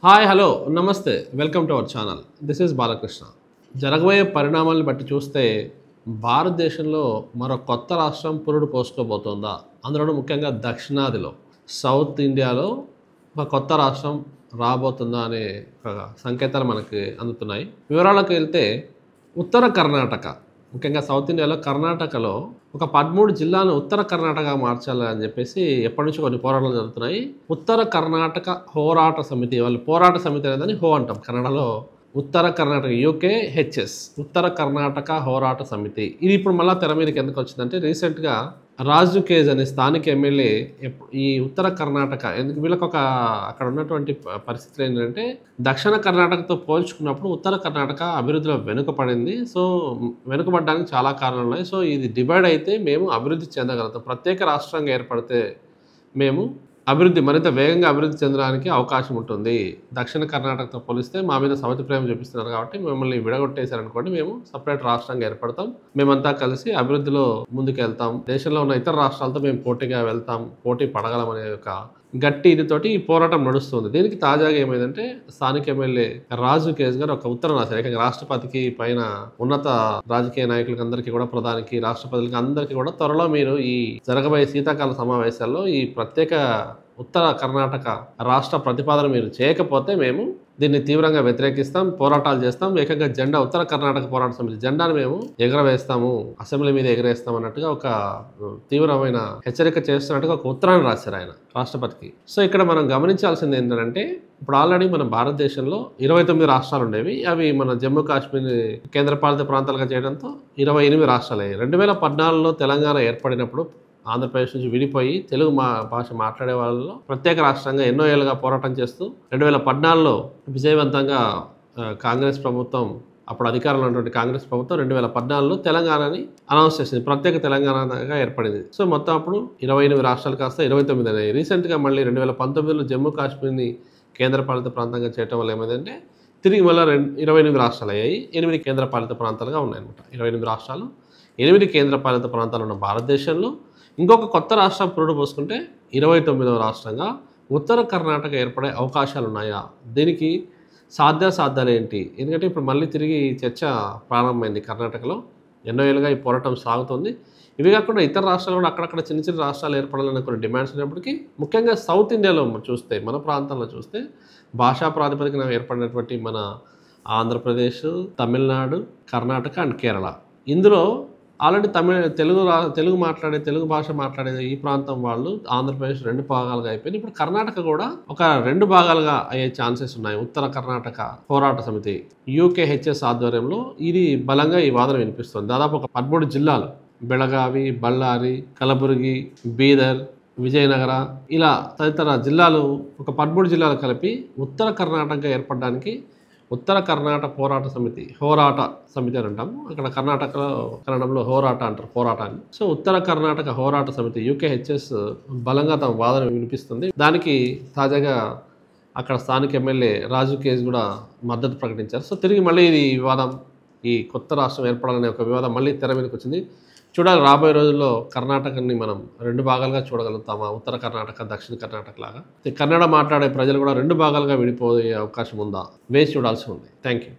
Hi hello నమస్తే welcome to our channel. This is Balakrishna. జరగబోయే పరిణామాలను బట్టి చూస్తే భారతదేశంలో మరో కొత్త రాష్ట్రం పురుడు పోసుకోబోతోందా, అందులోనూ ముఖ్యంగా దక్షిణాదిలో సౌత్ ఇండియాలో ఒక కొత్త రాష్ట్రం రాబోతుందా అనే ఒక సంకేతాలు మనకి అందుతున్నాయి. వివరాలకు వెళ్తే ఉత్తర కర్ణాటక, ముఖ్యంగా సౌత్ ఇండియాలో కర్ణాటకలో ఒక 13 జిల్లాలను ఉత్తర కర్ణాటక మార్చాలని చెప్పేసి ఎప్పటి నుంచి కొన్ని పోరాటాలు జరుగుతున్నాయి. ఉత్తర కర్ణాటక పోరాట సమితి, వాళ్ళు పోరాట సమితి అనేదని హో అంటాం కన్నడలో. ఉత్తర కర్ణాటక యూకేహెచ్ఎస్, ఉత్తర కర్ణాటక పోరాట సమితి. ఇది ఇప్పుడు మళ్ళీ తెర మీదకి ఎందుకు వచ్చిందంటే, రీసెంట్గా రాజు కేజ్ అనే స్థానిక ఎమ్మెల్యే ఈ ఉత్తర కర్ణాటక ఎందుకు వీళ్ళకి ఒక అక్కడ ఉన్నటువంటి పరిస్థితులు ఏంటంటే, దక్షిణ కర్ణాటకతో పోల్చుకున్నప్పుడు ఉత్తర కర్ణాటక అభివృద్ధిలో వెనుకపడింది. సో వెనుకబడడానికి చాలా కారణాలు ఉన్నాయి. సో ఇది డివైడ్ అయితే మేము అభివృద్ధి చెందగలుగుతాం, ప్రత్యేక రాష్ట్రంగా ఏర్పడితే మేము మరింత వేగంగా అభివృద్ధి చెందడానికి అవకాశం ఉంటుంది. దక్షిణ కర్ణాటకతో పోలిస్తే మా మీద సవతి ప్రేమ చూపిస్తున్నారు కాబట్టి మిమ్మల్ని విడగొట్టేశారనుకోండి, మేము సపరేట్ రాష్ట్రంగా ఏర్పడతాం, మేమంతా కలిసి అభివృద్ధిలో ముందుకు వెళ్తాం, దేశంలో ఉన్న ఇతర రాష్ట్రాలతో మేము పోటీగా వెళ్తాం, పోటీ పడగలం అనే ఒక గట్టి ఇదితోటి ఈ పోరాటం నడుస్తుంది. దీనికి తాజాగా ఏమైందంటే, స్థానిక ఎమ్మెల్యే రాజు కేజ్ గారు ఒక ఉత్తరం రాశారు. ఇక రాష్ట్రపతికి పైన ఉన్నత రాజకీయ నాయకులకి అందరికీ కూడా, ప్రధానికి, రాష్ట్రపతులకి అందరికీ కూడా త్వరలో మీరు ఈ జరగబోయే శీతాకాల సమావేశాల్లో ఈ ప్రత్యేక ఉత్తర కర్ణాటక రాష్ట్ర ప్రతిపాదన మీరు చేయకపోతే మేము దీన్ని తీవ్రంగా వ్యతిరేకిస్తాం, పోరాటాలు చేస్తాం, ఏకంగా జెండా ఉత్తర కర్ణాటక పోరాట సమితి జెండాను మేము ఎగరవేస్తాము, అసెంబ్లీ మీద ఎగరేస్తాం అన్నట్టుగా ఒక తీవ్రమైన హెచ్చరిక చేస్తున్నట్టుగా ఒక ఉత్తరాన్ని రాశారు ఆయన రాష్ట్రపతికి. సో ఇక్కడ మనం గమనించాల్సింది ఏంటంటే, ఇప్పుడు ఆల్రెడీ మన భారతదేశంలో 29 రాష్ట్రాలు ఉండేవి. అవి మన జమ్మూ కాశ్మీర్ కేంద్రపాలిత ప్రాంతాలుగా చేయడంతో 28 రాష్ట్రాలు అయ్యాయి. 2014లో తెలంగాణ ఏర్పడినప్పుడు ఆంధ్రప్రదేశ్ నుంచి విడిపోయి తెలుగు భాష మాట్లాడే వాళ్ళలో ప్రత్యేక రాష్ట్రంగా ఎన్నో ఏళ్ళుగా పోరాటం చేస్తూ 2014లో విజయవంతంగా కాంగ్రెస్ ప్రభుత్వం, అప్పుడు అధికారంలో ఉన్నటువంటి కాంగ్రెస్ ప్రభుత్వం 2014లో తెలంగాణని అనౌన్స్ చేసింది, ప్రత్యేక తెలంగాణగా ఏర్పడింది. సో మొత్తం అప్పుడు 28 రాష్ట్రాలు కాస్త 29 అయ్యాయి. రీసెంట్గా మళ్ళీ 2019లో జమ్మూ కాశ్మీర్ని కేంద్రపాలిత ప్రాంతంగా చేయడం వల్ల ఏమైందంటే, తిరిగి మళ్ళీ 28 రాష్ట్రాలు అయ్యాయి. 8 కేంద్రపాలిత ప్రాంతాలుగా ఉన్నాయన్నమాట. 28 రాష్ట్రాలు, 8 కేంద్రపాలిత ప్రాంతాలు ఉన్న భారతదేశంలో ఇంకొక కొత్త రాష్ట్రం పురుడు పోసుకుంటే 29వ రాష్ట్రంగా ఉత్తర కర్ణాటక ఏర్పడే అవకాశాలు ఉన్నాయా? దీనికి సాధ్యాలు ఏంటి? ఎందుకంటే ఇప్పుడు మళ్ళీ తిరిగి చర్చ ప్రారంభమైంది కర్ణాటకలో. ఎన్నో ఏళ్ళుగా ఈ పోరాటం సాగుతుంది. ఇవి కాకుండా ఇతర రాష్ట్రాలు కూడా అక్కడక్కడ చిన్న చిన్న రాష్ట్రాలు ఏర్పడాలనే కొన్ని డిమాండ్స్ ఉన్నప్పటికీ, ముఖ్యంగా సౌత్ ఇండియాలో చూస్తే, మన ప్రాంతంలో చూస్తే భాషా ప్రాతిపదికన ఏర్పడినటువంటి మన ఆంధ్రప్రదేశ్, తమిళనాడు, కర్ణాటక అండ్ కేరళ, ఇందులో ఆల్రెడీ తెలుగు భాష మాట్లాడే ఈ ప్రాంతం వాళ్ళు ఆంధ్రప్రదేశ్ 2 భాగాలుగా అయిపోయింది. ఇప్పుడు కర్ణాటక కూడా ఒక 2 భాగాలుగా అయ్యే ఛాన్సెస్ ఉన్నాయి. ఉత్తర కర్ణాటక పోరాట సమితి యూకేహెచ్ఎస్ ఆధ్వర్యంలో ఇది బలంగా ఈ వాదన వినిపిస్తుంది. దాదాపు ఒక 13 జిల్లాలు, బెళగావి, బళ్ళారి, కలబుర్గి, బీదర్, విజయనగర, ఇలా తదితర జిల్లాలు, ఒక 13 జిల్లాలు కలిపి ఉత్తర కర్ణాటకగా ఏర్పడడానికి ఉత్తర కర్ణాటక పోరాట సమితి, హోరాట సమితి అని అంటాము. అక్కడ కర్ణాటకలో, కన్నడంలో హోరాట అంటారు పోరాటాన్ని. సో ఉత్తర కర్ణాటక పోరాట సమితి యూకేహెచ్ఎస్ బలంగా తమ వాదన వినిపిస్తుంది. దానికి తాజాగా అక్కడ స్థానిక ఎమ్మెల్యే రాజు కేజ్ కూడా మద్దతు ప్రకటించారు. సో తిరిగి మళ్ళీ ఇది వివాదం, ఈ కొత్త రాష్ట్రం ఏర్పడాలనే ఒక వివాదం మళ్ళీ తెర మీదకి వచ్చింది. చూడాలి రాబోయే రోజుల్లో కర్ణాటకని మనం 2 భాగాలుగా చూడగలుగుతామా, ఉత్తర కర్ణాటక, దక్షిణ కర్ణాటక లాగా. కన్నడ మాట్లాడే ప్రజలు కూడా 2 భాగాలుగా విడిపోయే అవకాశం ఉందా, వేచి చూడాల్సి ఉంది. Thank you.